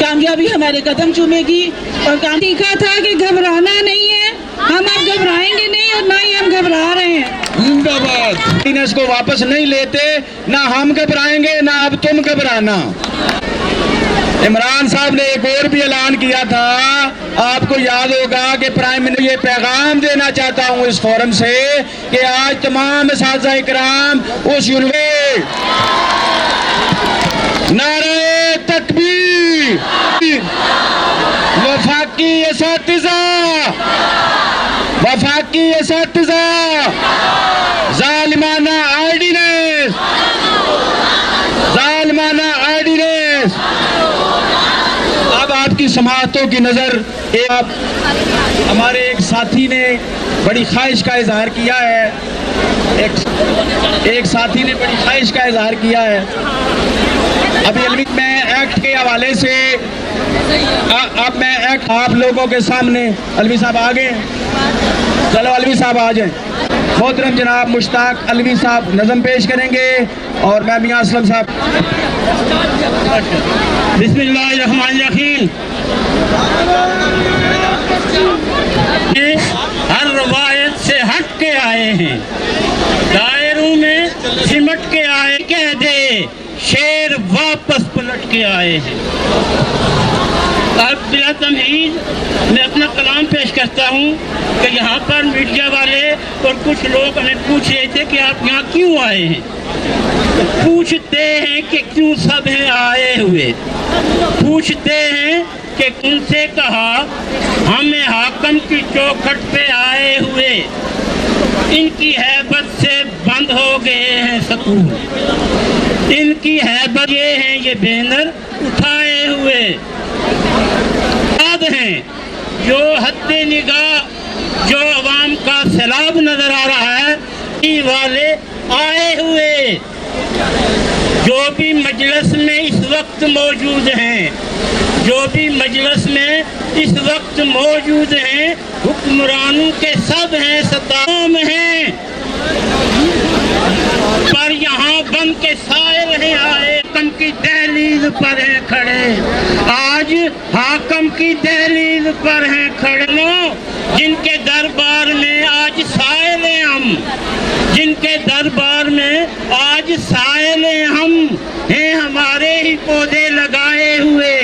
कामयाबी हमारे कदम चूमेगी। और सीखा था कि घबराना नहीं है, हम अब घबराएंगे नहीं और ना ही हम घबरा रहे हैं। जिंदाबाद। इसको वापस नहीं लेते, ना हम घबराएंगे ना अब तुम घबराना। इमरान साहब ने एक और भी ऐलान किया था, आपको याद होगा कि प्राइम मिनिस्टर ये पैगाम देना चाहता हूं इस फोरम से कि आज तमाम असातिज़ा इकराम उस यूनिवर्सिटी नारे तकबीर, वफाकी असातिज़ा, वफाकी असातिज़ा, जालिमाना ऑर्डिनेंस, जालिमाना ऑर्डिनेंस। अब आपकी समाअतों की नजर हमारे एक साथी ने बड़ी ख्वाहिश का इजहार किया है, एक साथी ने बड़ी ख्वाहिश का इजहार किया है। अभी अलवी मैं एक्ट के हवाले से अब मैं एक्ट आप लोगों के सामने, अलवी साहब आ गए, चलो अलवी साहब आ जाएं। मोहतरम जनाब मुश्ताक अलवी साहब नज़म पेश करेंगे और मैं मियां असलम साहब। बिस्मिल्लाहिर्रहमानिर्रहीम। ये हर रवायत से हट के आए हैं, दायरों में सिमट के आए, कह दे शेर वापस पलट के आए हैं। अब बिला तमहीज़ मैं अपना कलाम पेश करता हूँ कि यहाँ पर मीडिया वाले और कुछ लोग हमें पूछ रहे थे कि आप यहाँ क्यों आए हैं। तो पूछते हैं कि क्यों सब हैं आए हुए, पूछते हैं कि उनसे कहा हमें हाकम की चौखट पे आए हुए, इनकी हैबत से बंद हो गए हैं सकूल, इनकी हैबत ये हैं ये बैनर उठाए हुए हैं, जो हद्दे निगाह जो अवाम का सैलाब नजर आ रहा है, ये वाले आए हुए जो भी मजलिस में इस वक्त मौजूद हैं, जो भी मजलिस में इस वक्त मौजूद हैं, हुक्मरानों के सब हैं, सत्ताओं में हैं, पर यहाँ बन के साए रहे आए, हाकम की दहलीज पर हैं खड़े, आज हाकम की दहलीज पर हैं खड़े, जिनके दरबार में आज साइल हम, जिनके दरबार में आज साइल हम हैं, हमारे ही पौधे लगाए हुए।